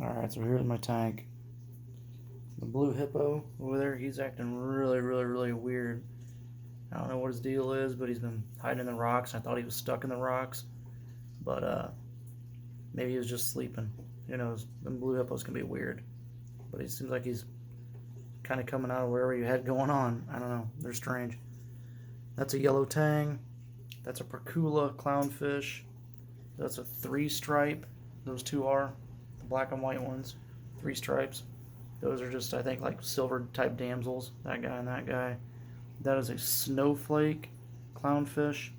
Alright, so here's my tank. The blue hippo over there, he's acting really weird. I don't know what his deal is, but he's been hiding in the rocks. I thought he was stuck in the rocks, but maybe he was just sleeping. Who knows? The blue hippos can be weird, but it seems like he's kind of coming out of wherever you had going on. I don't know. They're strange. That's a yellow tang. That's a percula clownfish. That's a three stripe. Those two are the black and white ones. Three stripes. Those are just, I think, like silver type damsels. That guy and that guy. That is a snowflake clownfish.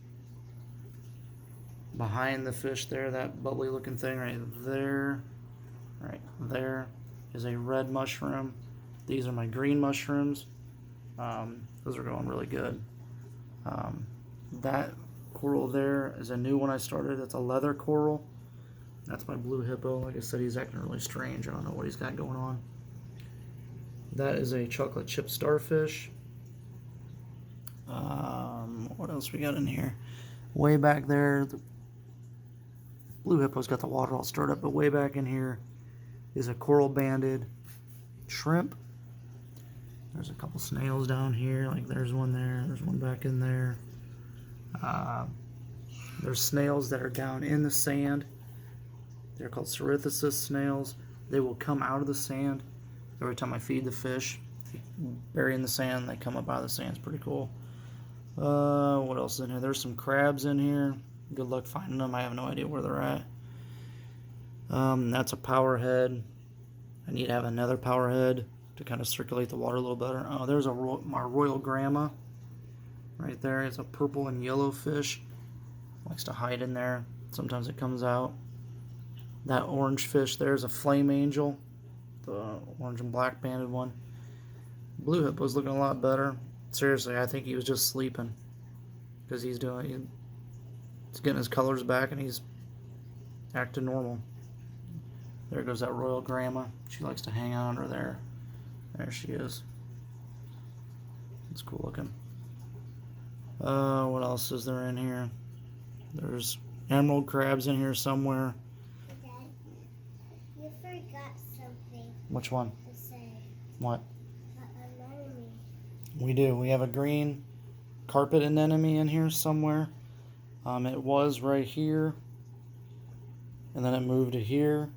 Behind the fish there, that bubbly looking thing right there, is a red mushroom. These are my green mushrooms. Those are going really good. That coral there is a new one I started. It's a leather coral. That's my blue hippo. Like I said, he's acting really strange. I don't know what he's got going on. That is a chocolate chip starfish. What else we got in here? Way back there, the blue hippo's got the water all stirred up, but way back in here is a coral banded shrimp. There's a couple snails down here, like there's one there, there's one back in there. There's snails that are down in the sand. They're called Syrithisis snails. They will come out of the sand every time I feed the fish. If you bury in the sand, they come up out of the sand. It's pretty cool. What else is in here? There's some crabs in here. Good luck finding them. I have no idea where they're at. That's a power head. I need to have another power head to kind of circulate the water a little better. Oh, there's my royal grandma right there. It's a purple and yellow fish. Likes to hide in there. Sometimes it comes out. That orange fish there is a flame angel, the orange and black banded one. Blue hippo's looking a lot better. Seriously, I think he was just sleeping because he's getting his colors back and he's acting normal. There goes that royal grandma. She likes to hang out under there. There she is. It's cool looking. What else is there in here? There's emerald crabs in here somewhere. Dad, you forgot something Which one? to say. What? Anemone. We do. We have a green carpet anemone in here somewhere. It was right here, and then it moved to here,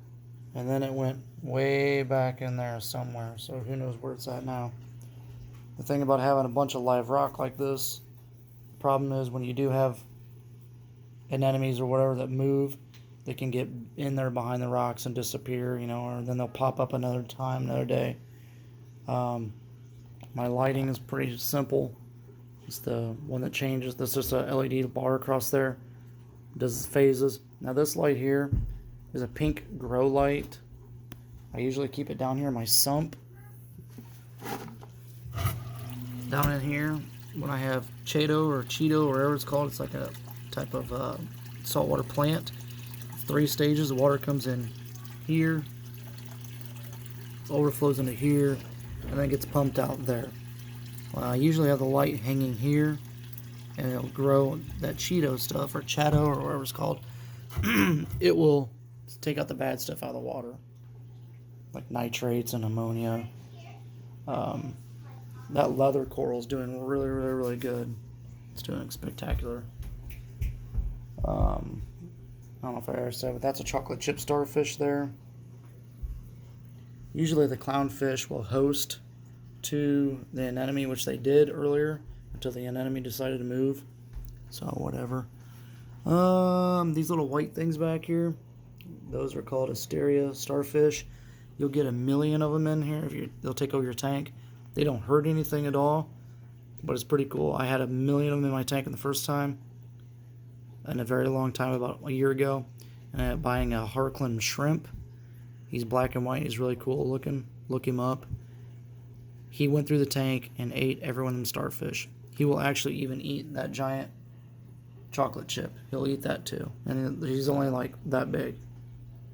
and then it went way back in there somewhere. So who knows where it's at now. The thing about having a bunch of live rock like this, the problem is when you do have anemones or whatever that move, they can get in there behind the rocks and disappear, or then they'll pop up another time, another day. My lighting is pretty simple. It's the one that changes. This is a LED bar across there. Does phases. Now this light here is a pink grow light. I usually keep it down here in my sump. Down in here, when I have Cheeto or whatever it's called, it's like a type of saltwater plant. 3 stages. The water comes in here, overflows into here, and then gets pumped out there. I usually have the light hanging here, and it'll grow that Cheeto stuff, or Chatto, or whatever it's called. It will take out the bad stuff out of the water, like nitrates and ammonia. That leather coral is doing really good. It's doing spectacular. I don't know if I ever said, but that's a chocolate chip starfish there. Usually the clownfish will host to the anemone, which they did earlier, until the anemone decided to move. So whatever. These little white things back here, those are called Asteria starfish. You'll get 1 million of them in here. They'll take over your tank. They don't hurt anything at all, but it's pretty cool. I had 1 million of them in my tank in the first time, in a very long time, about a year ago, and I ended up buying a Harkland shrimp. He's black and white. He's really cool looking. Look him up. He went through the tank and ate every one of them starfish. He will actually even eat that giant chocolate chip. He'll eat that too. And he's only like that big.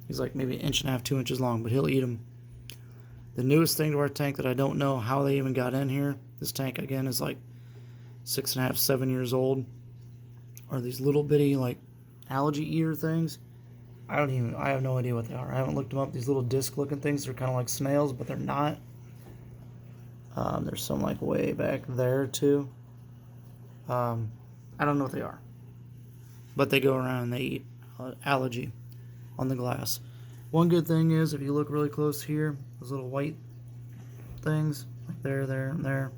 He's like maybe 1.5 inches, 2 inches long, but he'll eat them. The newest thing to our tank that I don't know how they even got in here, this tank again is like 6.5, 7 years old, are these little bitty like algae eater things. I have no idea what they are. I haven't looked them up. These little disc-looking things, they're kind of like snails, but they're not. There's some like way back there too. I don't know what they are, but they go around and they eat algae on the glass. One good thing is if you look really close here, those little white things, like there, and there,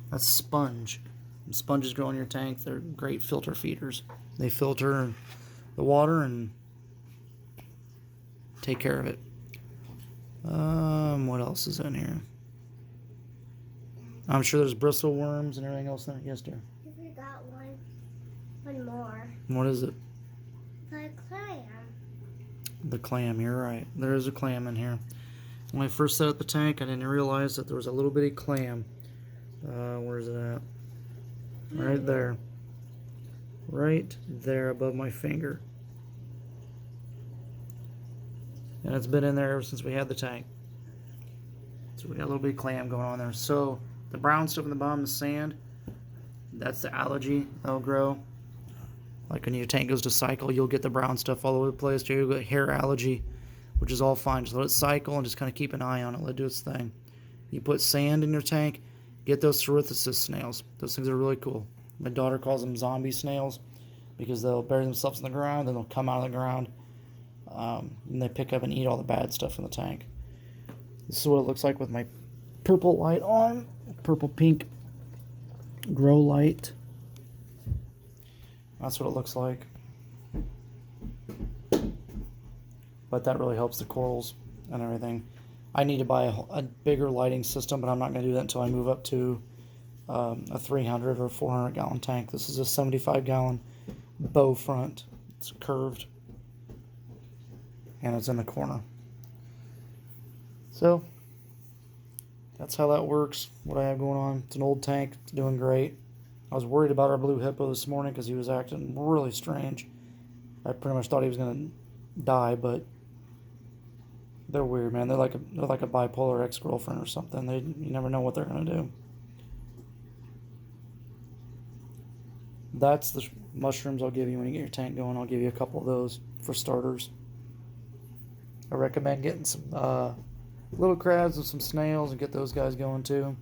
that's sponge. And sponges grow in your tank. They're great filter feeders. They filter the water and take care of it. What else is in here? I'm sure there's bristle worms and everything else in there. Yes, dear. You forgot one more. What is it? The clam. The clam. You're right. There is a clam in here. When I first set up the tank, I didn't realize that there was a little bitty clam. Where's it at? Right there. Right there above my finger. And it's been in there ever since we had the tank. So we got a little bit of clam going on there. So the brown stuff in the bottom, the sand, that's the algae that'll grow. Like when your tank goes to cycle, you'll get the brown stuff all over the place. You'll get hair algae, which is all fine. Just let it cycle and just kind of keep an eye on it. Let it do its thing. You put sand in your tank, get those Syrithisis snails. Those things are really cool. My daughter calls them zombie snails because they'll bury themselves in the ground, then they'll come out of the ground, and they pick up and eat all the bad stuff in the tank. This is what it looks like with my purple light on, purple pink grow light. That's what it looks like. But that really helps the corals and everything. I need to buy a bigger lighting system, but I'm not going to do that until I move up to a 300 or 400 gallon tank. This is a 75 gallon bow front. It's curved. And it's in the corner. So, that's how that works, what I have going on. It's an old tank. It's doing great. I was worried about our blue hippo this morning because he was acting really strange. I pretty much thought he was going to die, but they're weird, man. They're like a bipolar ex-girlfriend or something. You never know what they're going to do. That's the mushrooms I'll give you when you get your tank going. I'll give you a couple of those for starters. I recommend getting some little crabs and some snails and get those guys going too.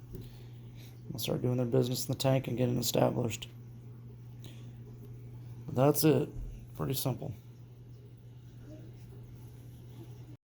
They'll start doing their business in the tank and getting established. But that's it. Pretty simple.